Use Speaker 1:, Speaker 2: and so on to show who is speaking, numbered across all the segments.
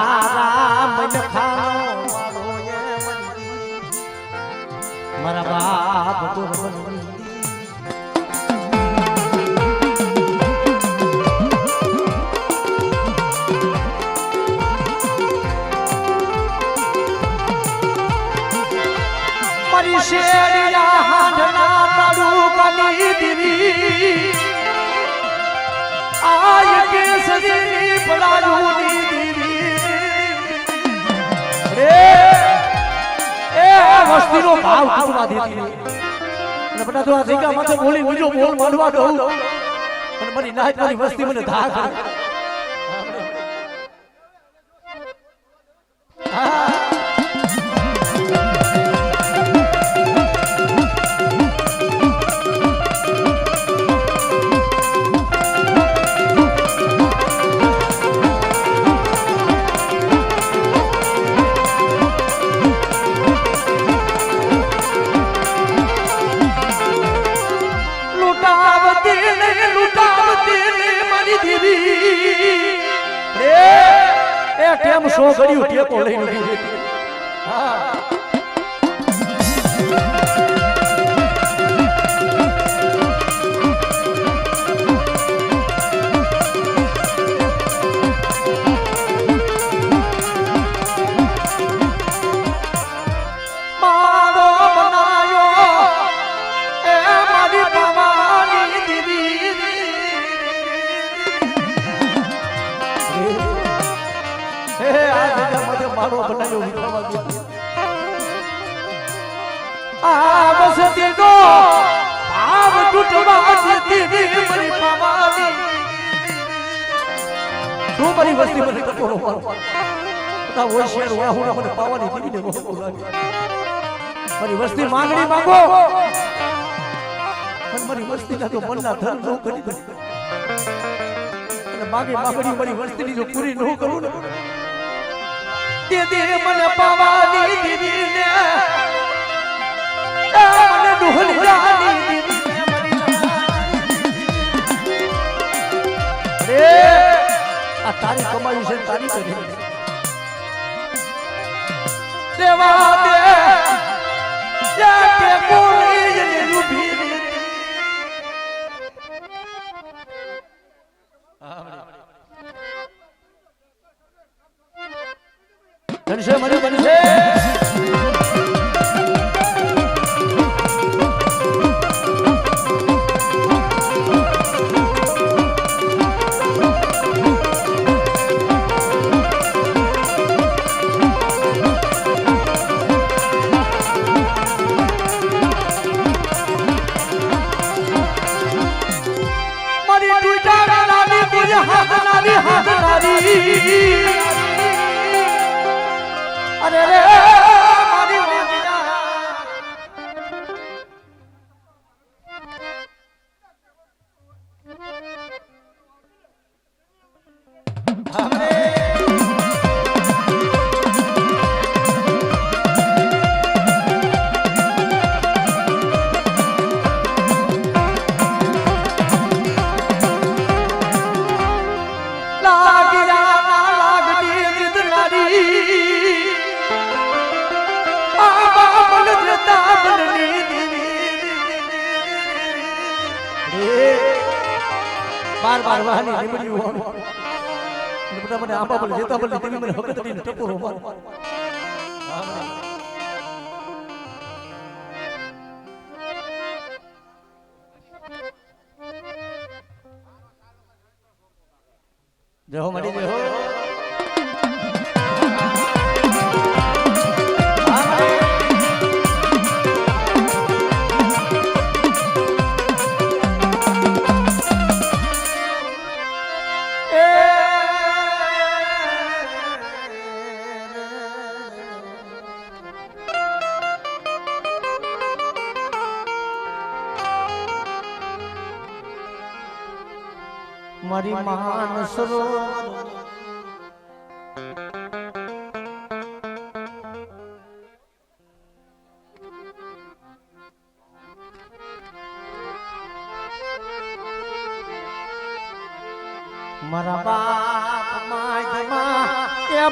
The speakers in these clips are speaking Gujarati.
Speaker 1: મારા મન ખાનો મારા બાપ તો મારી શેરિયા હાંડના તાળુકાની દીવી આય કેસરી પડાયુની દીવી રે એ વસ્તીનો ભાવ કુવા દેતી અને બટા તો આ જગ્યા માથે બોલી બીજો બોલ માંડવા દઉં અને મારી નાચ મારી વસ્તી મને ધા કરે કેમ સો ગળ્યું ટેકો લઈને ઉભી રહેતી હા મારો બનાયો એ મારી પાવાની દીદી મારો બનાયો વિખાવા ગયો આ વસતી નો ભાવ તૂટવા દીધી મારી પાવાની તું મારી વસ્તી મને કટોરો મારો ના હોશિયાર વાહુના મને પાવાની દીવીને બહુ બોલાવી મારી વસ્તી માંગણી માંગો પણ મારી વસ્તીના તો મનના ધન ન કરી દે અને માગી માંગણી મારી વસ્તીની જો પૂરી ન કરું ને દીદી મને પાવાની દીદી ને મને ડોહલિયાની દીદી રે આ તારી કમાઈ છે તારી કરી દેવા દે કે કોઈ ને રૂભી બનશે મને બનશે મારી ટૂટા નાની મુજે હાથ નાની અરે રે મારી વાંજના હમે લાગિયા ના લાગતી જીતનારી બાર બાર વાહની નીમડી હોવાનું બધા મને આંબા બોલે જેતા બોલે તેવી મને હકત કરીને ટપોરો માર જય હો મડી જય હો મારી માન સરોવર મારા બાપ માય માં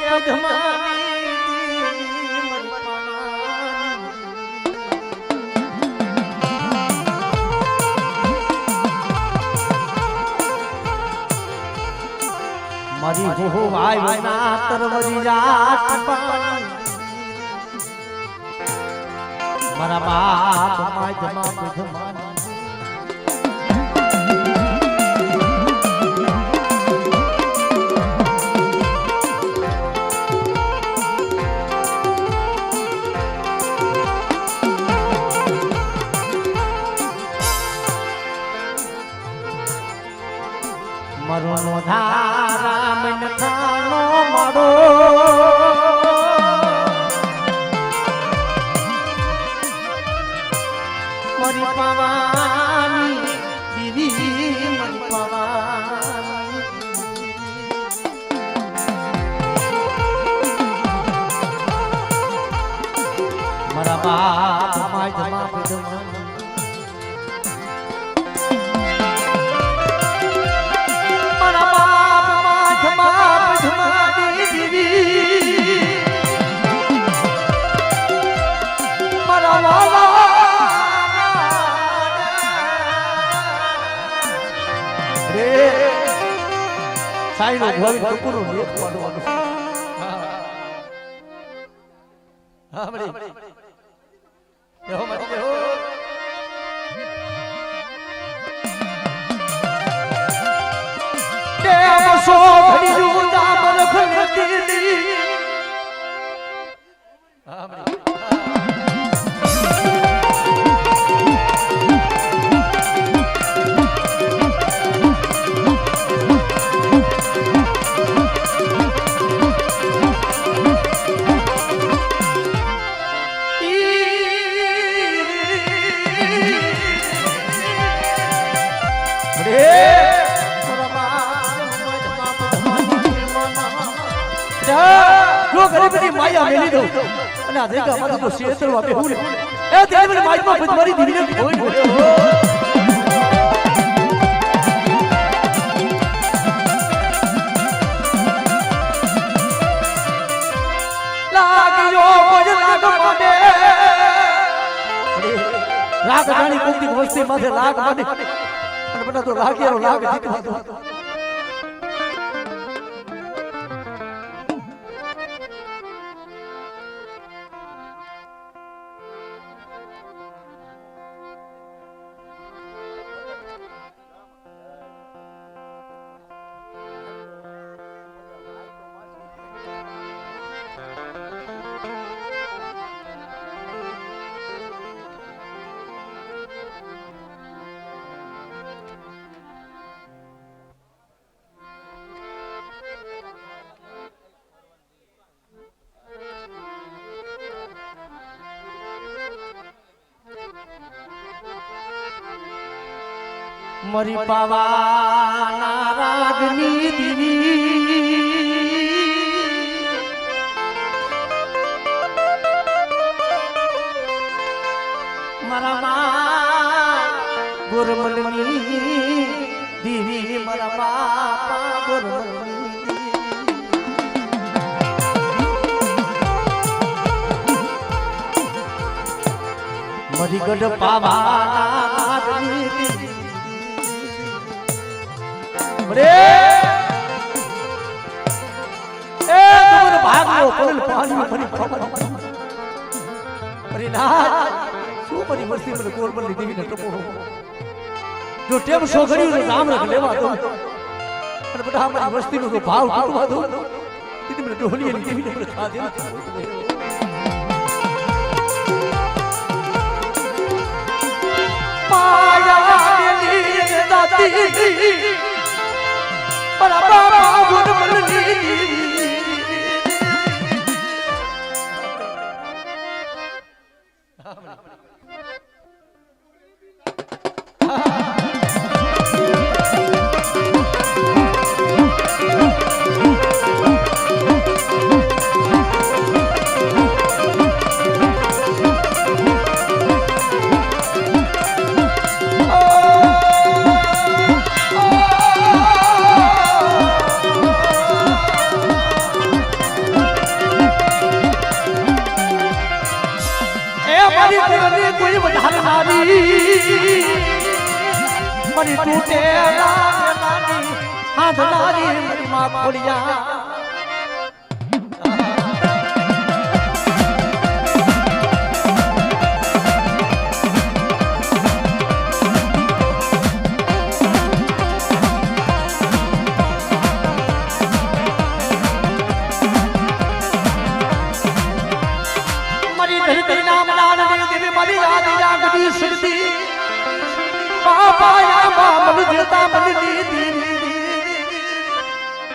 Speaker 1: મારી હો ભાઈ ના તરવરી રાત પાણી મારા બાપ માય જમા જમાની મરો નો ધારા મન થાનો મારો મરી પાવાની દીદી મરી પાવાની મારા બાપ માય જમા જમાની સાઈનો ભોવી ટુકુરો લેખ પાડવાનો હા બડી દેહો મત દેહો દેવ સો ઘડી જુદા મરખ નદી હા બડી માયા મેલી દો અને આ દેખા માથે તો શેતરો આપે હું એ દેવની માઈમાં બજમારી દીવીને કોઈ લાગ્યો મજ લાગ મને રાગ જાણી કોકની વસ્તી માથે લાગ મને અને બટા તો લાગ્યો લાગ જીતવા દો મરી પાવાના રાગની દીવી મારા મા ગોરમલની દીવી મારા બાપા ગોરમલની મરી ગઢ પાવાના રાગની દીવી रे ए तुमरे भाग लो कोल पानी में भरी खबर अरे ना શું મારી મસ્તી મને કોલ પર લીધી ને ટપો જો ટેમ સોગડી નો નામ રખ લેવા દો અને બધા મારી મસ્તી નો ભાવ તૂટવા દો તીતી મને ઢોલી લીધી ને ખા દે માયા દેલી દાતી para para good મારી કરને કોઈ વધારનારી મારી તૂટે લાની હાથલારી મારી માં ખોડિયા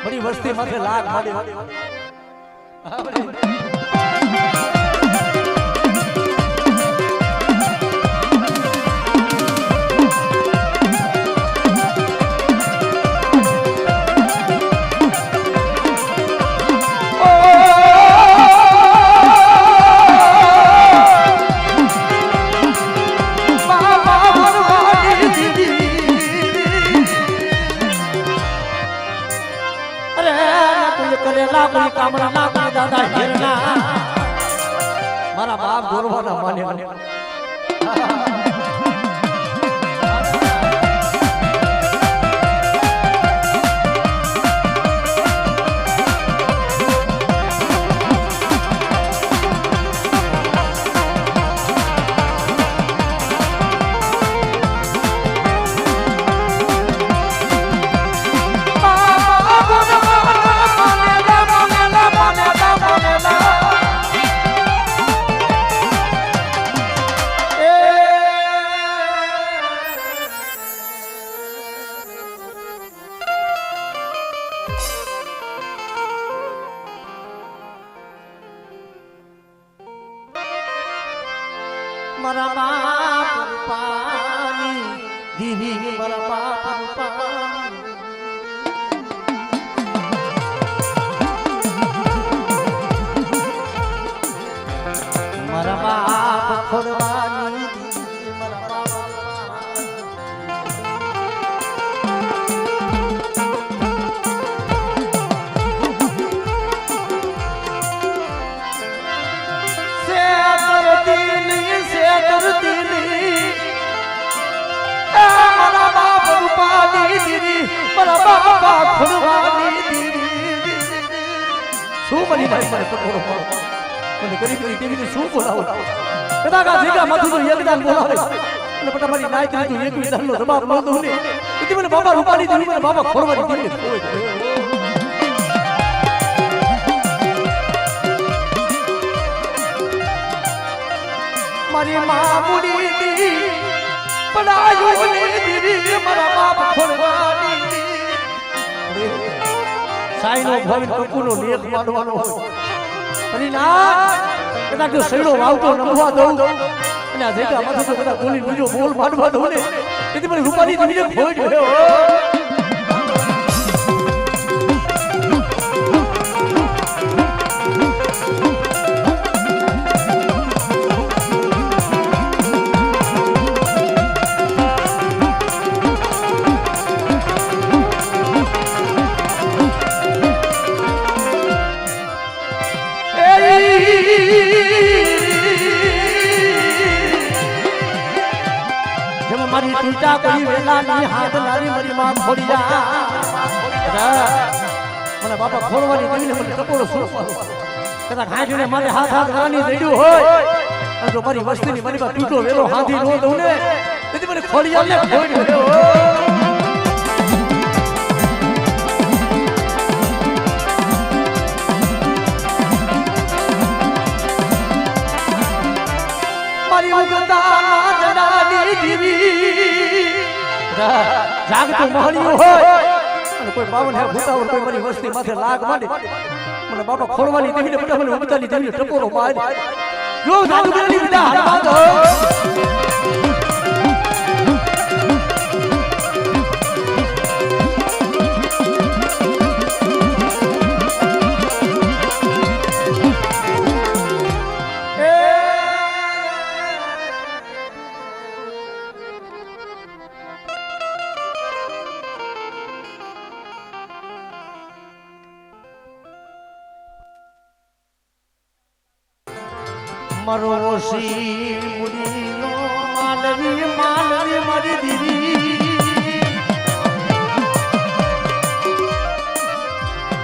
Speaker 1: बड़ी वस्ती माथे लाग मारे कामना ना कोई दादा हिरना मारा बाप गोरवाना माने मरा बाप रूपानी दीदी मरा बाप रूपानी मरा बाप खोड़वानी दीदी मरा बाप મારા બાપા ખોડવાની દીદી શું બની ભાઈ મારે તો બોલો મને કરી કરી દેવી શું બોલાવો કદાચ આ જગ્યા માંથી તો એકદાન બોલાવે અને પટા મારી નાઈ તો એક વિધાન નો જવાબ ન દઉં ને એટલે મને બાપા રૂપાની દીદી મને બાપા ખોડવાની દીદી મારી મામુડી દી પડાયો ને દીદી મારા બાપ ખોડવાની સાઈનો ભાવિન કપૂનો લેખ માંડવાનો પરિણામ કદાચ જો સૈડો વાવતો નમવા દઉં અને આ જગ્યા માંથી તો કદાચ બોલી બીજો બોલ માંડવા દઉં ને તેથી મને રૂપાની દીને ખોઈ ગયો મારી ટૂટા કરી વેલાની હાથ નારી મારી માં ખોડિયા મને બાપા ખોડવાની દેવીને મને ટપોરો સોપારો કદાચ હાથીને મારે હાથ હાથ રાની દઈડ્યું હોય અને જો મારી વસ્તીની મારી માં ટૂટો વેલો હાથી નો દઉં ને તેથી મને ખોડિયાને ખોઈ ગયો મારી ઉગતા જડાની દીવી જાગતો મહણિયો હોય અને કોઈ બાવન હે ભૂતાવર કોઈ મારી વસ્તી માથે લાગ માંડે મને બાપા ખોડવાની દેવીને બધા મને ઉગતાની દેવીને ટપોરો માર જો જાદુગરની વિદા હાલવા દો અમારો ઓશી મુડીનો માલવી માલવી મારી દીદી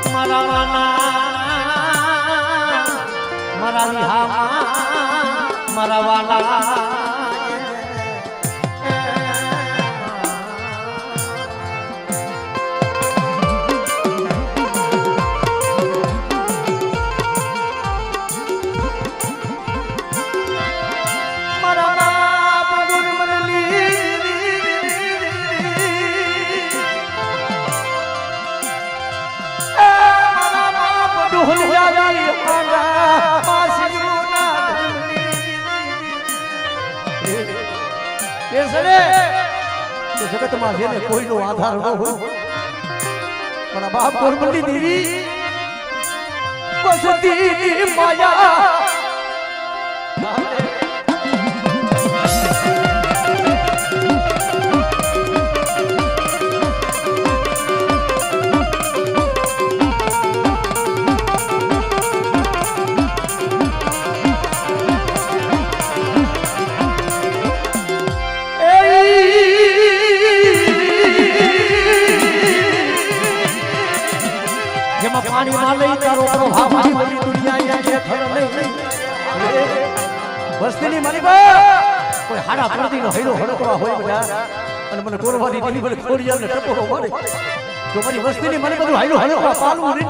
Speaker 1: મારા વાલા મારા વિહામાં મારા વાલા જગતમાં જેને કોઈનો આધાર ન હોય મારા બાપ કોરમંડી દેવી બસતી માયા પાણી માં લઈ તારો પ્રભાવ બધી દુનિયા છે ખબર નહીં વસ્તીની મારી બા કોઈ હાડા પડતીનો હેરો હડકવા હોય બધા અને મને કોરવાની દીની મને ખોડિયા ને ટપોરો મારે તો મારી વસ્તીની મને બધું હાઈલો હડકવા પાલવું રે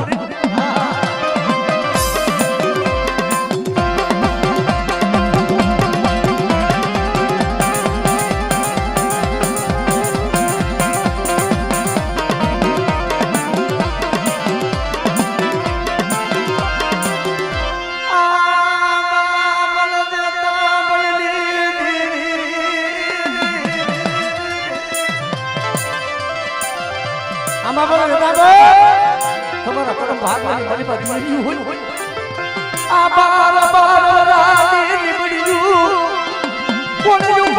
Speaker 1: તમારા પરમ ભાગવાની મારી પાસે મળ્યું હોય આ બાર બાર રાની નીકળ્યું કોણ્યું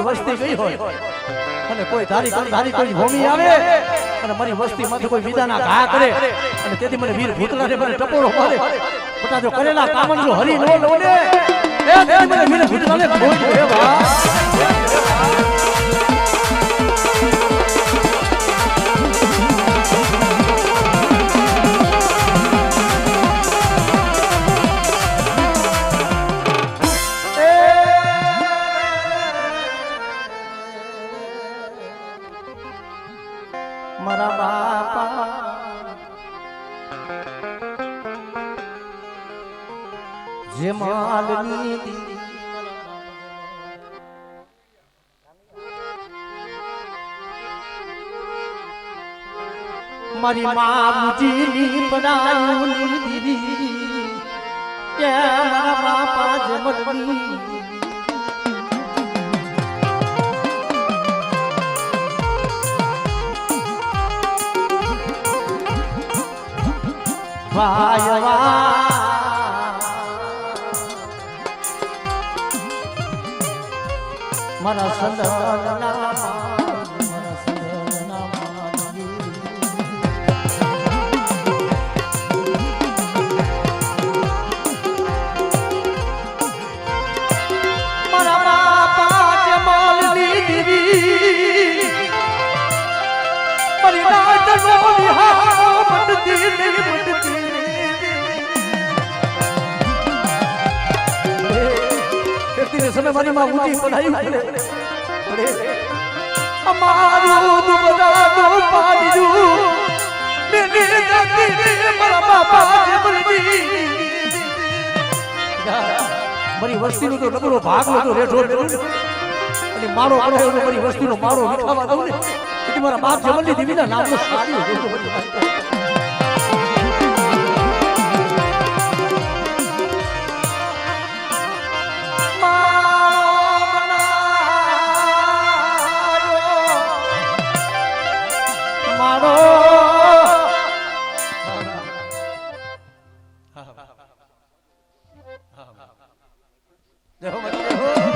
Speaker 1: વસ્તી ગઈ હોય અને કોઈ ધારી કોઈ ભૂમિ આવે અને મારી વસ્તી માંથી કોઈ વિદાના ઘા કરે અને તેથી મને વીર ભૂતલાને મને ટપોરો મારે બટા જો કરેલા કામન જો હરી નો લો ને એ મને વીર ભૂતલાને ખોઈ દે બા મારા બાપા જે માલની મારી માબુજીની બનાવની દીદી કે મારા બાપા જમતની મારા સંદના समय मारी मां ऊंची पढ़ाई पड़े અમારું દુબળા તો પાડ્યું મેને જાતી મારા બાપા જબરદી મારી વસ્તીનો તો નબળો ભાગ હતો રેઠો અને મારો આનો મારી વસ્તીનો મારો વિખાવા દઉં ને એટલે મારા બાપ જબરદી દેવીના નામનો સારી હતો જય હો મારી જય હો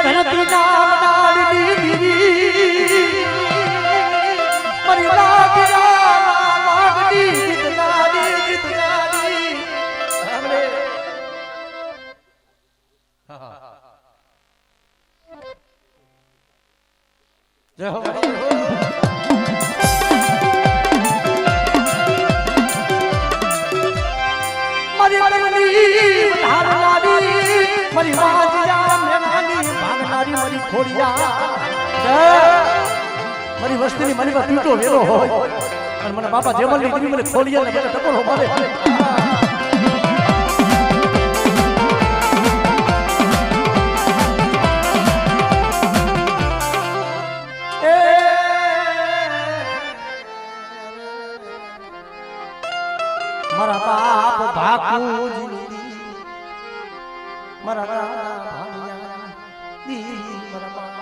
Speaker 1: ધરતી નામ ડાળી દીધી મરી લાગી ગીત ગાડી સાંભળે જય હો મારી મારી મારી મારી વસ્તીની મારી માં પીટો વેરો હોય અને મને બાપા જેમલ ની દીકરી મને ખોલિયા ને મને ટકોરો મારે મારા બાપ ભાકુજી મારા ભાણિયા દી મારા બાપ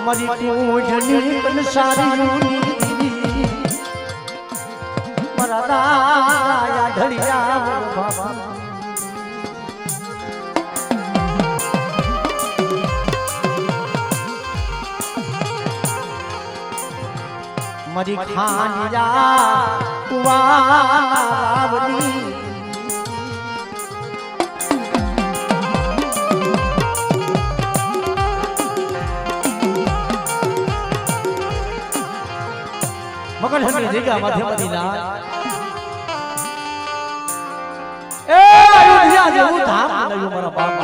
Speaker 1: મારી પૂજની કંસારીની મારા દાયા ઢળિયા બાબા મારી ખાનિયા કુવાવની મગર હની જગ્યા માધ્યમની ના એ અયોધ્યા જેવું ધામ લયું મારા બાપ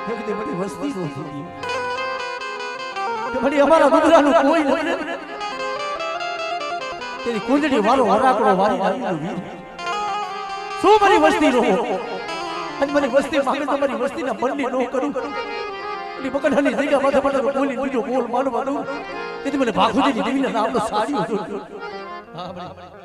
Speaker 1: એકદી બધી વસ્તી જોતી કે બડી અમારા ગુજરાતનું કોઈ નથી તેની કુંજડી વાળો હરાકડો વારી નાખ્યો વીર શું મારી વસ્તી રો અને મારી વસ્તી માંગે તો મારી વસ્તીના બંડી નો કરું બકડની જગ્યા માથે પડે બોલી બીજો બોલ માનવાનું તેથી મને ભાખુજી દેવીના નામનો સાડી હતો હા બડી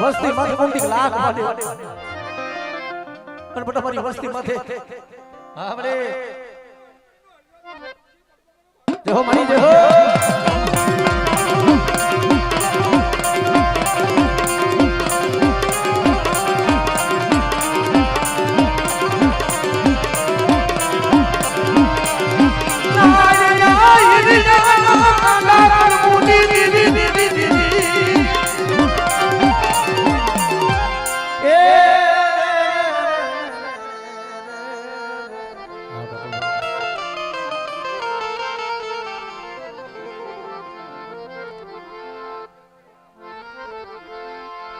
Speaker 1: વસ્તી માથે કોંતી લાખ માથે પણ બટા મારી વસ્તી માથે હા બરે દેહો મારી દેહો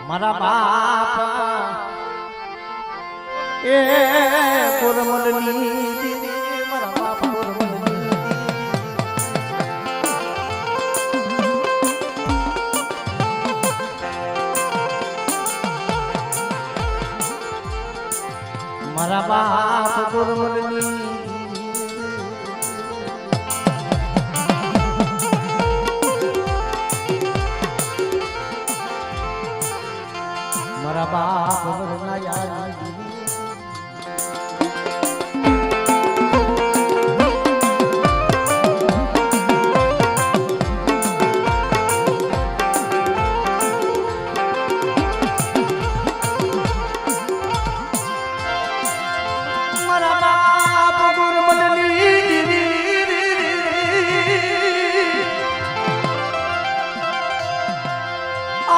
Speaker 1: મારા બાપ એ કોરમલની દીદી મારા બાપ કોરમલની મારા બાપ કોરમલની મારા બાપ વરનાયા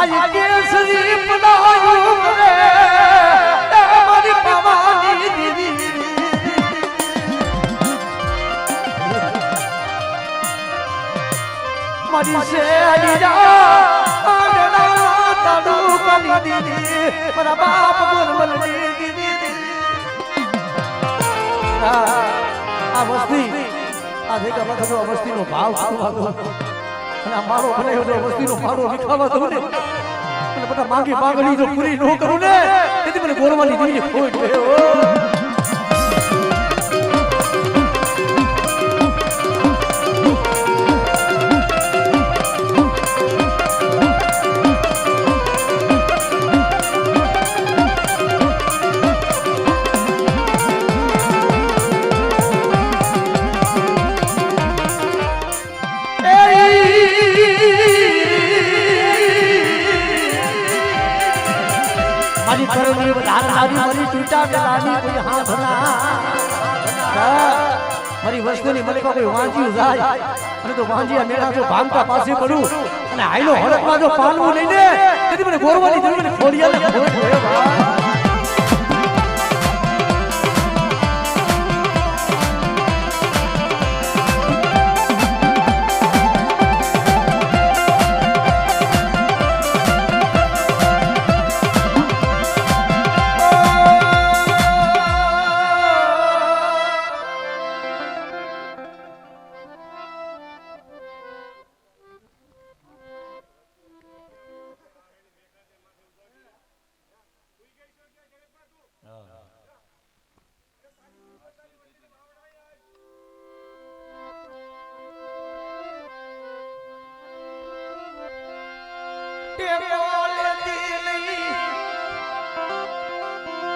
Speaker 1: આય કેસરી પડાયું રે મારી પાવાની દીદી મારી શેરીયા આડના તાડુકની દીદી મારા બાપ ગુરમલની દીદી આ વસ્તી આ દેખા વખતો આ વસ્તીનો ભાવ ખાવા અને આ મારો બનાવ્યો તો વસ્તીનો ભાડો વિખાવા દઉં ને અને બધા માંગી માંગણી જો પૂરી ન કરું ને તેથી મને ગોરવાની દીદી ખોટ ગયો મારી કરણી વધારનારી મારી ટૂટા વેલાની કોઈ હાથ ના મારી વસ્તુની મને કોઈ વાંચ્યું જાય અને તો વાંજિયા મેળા જો ભાંગતા પાસે પડું અને હાઈલો હડકમાં જો પાલવું નહીં ને તેથી મને ગોરવાની જરૂર મને ખોડિયા ને ખોડ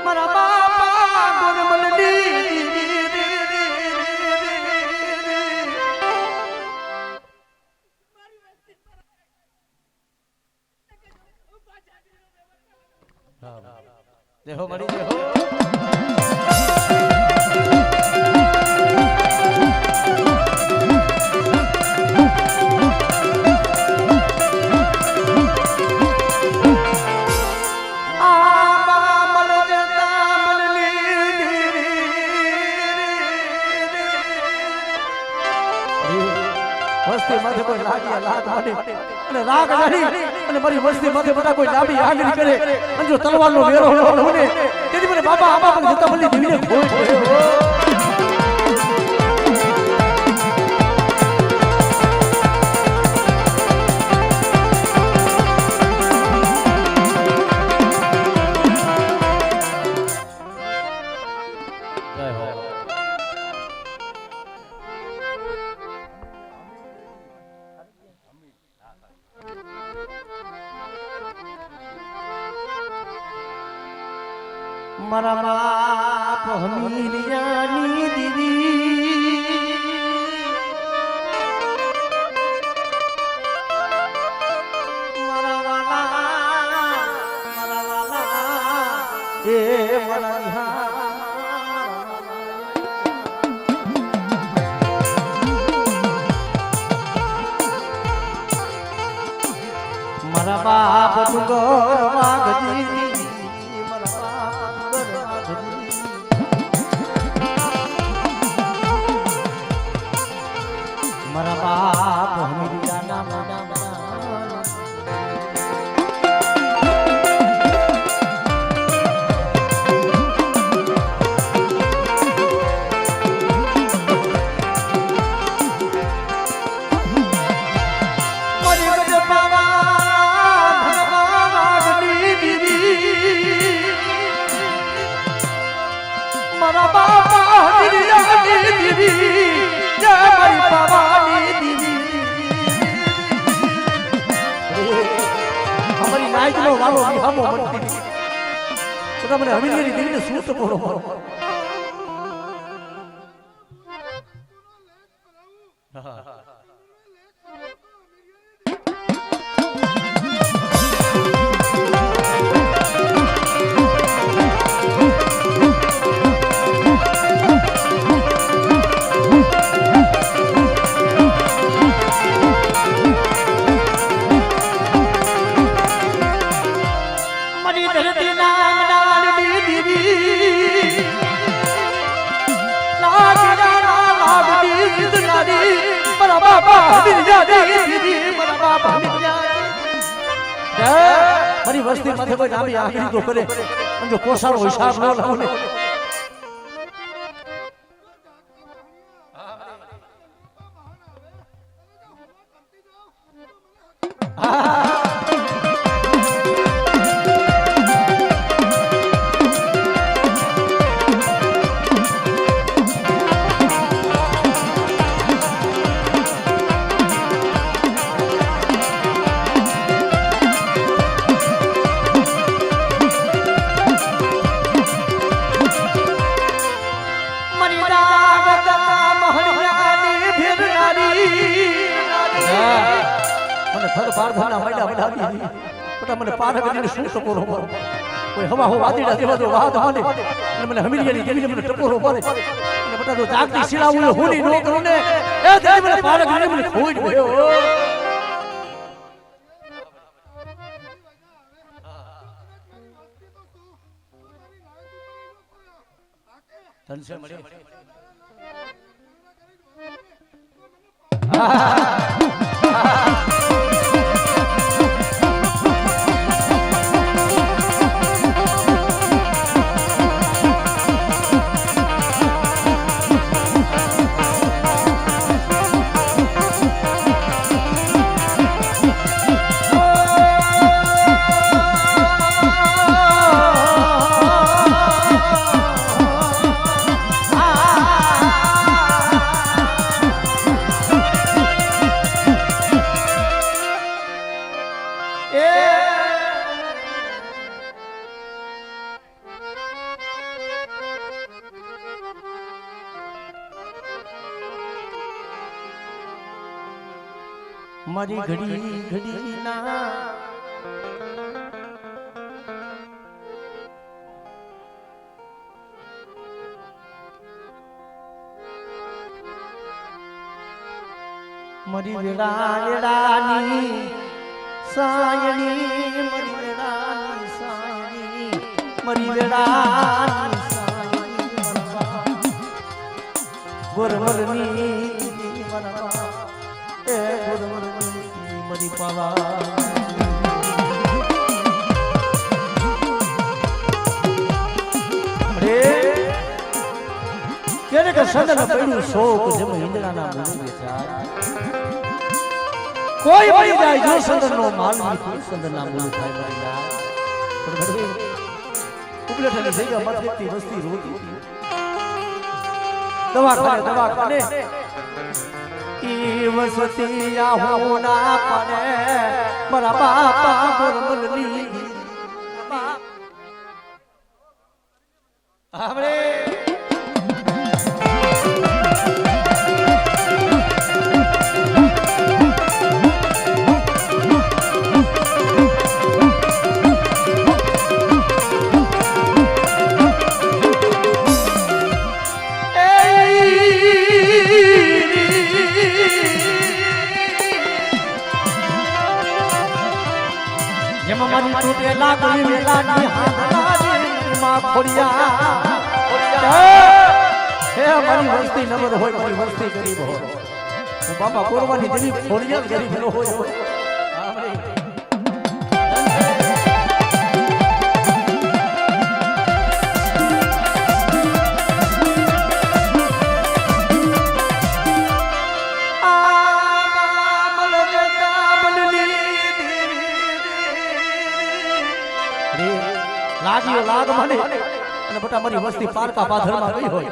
Speaker 1: મારા બાપા ગુરમલની દેહો મળી દેહો વસ્તી માથે કોઈ લાગી લાગ માની અને રાગ લાડી અને મારી વસ્તી માથે બધા કોઈ લાંબી આગળ કરે અને જો તલવારનો વેરો ન હોય તેથી મને બાબા આબા પણ જતા બધી દીવીને ખોટ મારા બાપ હમીરિયાની દીદી મારા વાલા એ મારા મારા બાપ ડુંગર વાગજી મારા બાપ હમીરિયાના મોડા મારા બાપા હમીરિયાની દીદી જય મારી પાવાની દીદી અમારી નાઈટનો વાલો વિહામો મળતી તો તમને હમીરિયાની દીદીને શું તો બોલો મારા બાપા હમીરજાની મારા બાપા મારી વસ્તી માથે કોઈ નામી આખરી તો કરે અને જો કોસાનો હિસાબ ન લાવો ને મને પાર કરીને શું ટપોરો મારો કોઈ હવા હો વાદીડા જેવા જો વાત મને અને મને હમીરિયાની જેવી મને ટપોરો મારે અને બટા જો જાગતી શિરાવું હોની નો કરું ને એ તે મને પાર કરીને મને ખોઈ ગયો તનસે મળે મારી ઘડી ઘડી ના મારી વેળાની સાયણી મારી વેળાની સાયણી મારી વેળાની સાયણી ગોરવરની મનવા એ ગોરવરની મરી પાવા કેને કે સંદન પડ્યું શોક જેમ હિંદડાના મૂળ થાય કોઈ મરી જાય જો સંદન નો માલ કોઈ સંદન ના મૂળ થાય મરી જાય ઉપલેટાની જગ્યા માથેથી વસ્તી રોતી દવાખાને ઈ વસતી આહો ના પડે મારા બાપા ગોરમલની આપણે મની તૂટે લાગી વેલાની હાથલાની માં ખોડિયા હે મારી વસ્તી નંબર હોય મારી વસ્તી ગરીબ હોય હું બાપા કોરવાની ગરીબ ખોડિયા ગરીબ ન હોય લાગ્યો લાગ મને અને બટા મારી વસ્તી પારકા પાથરમાં ગઈ હોય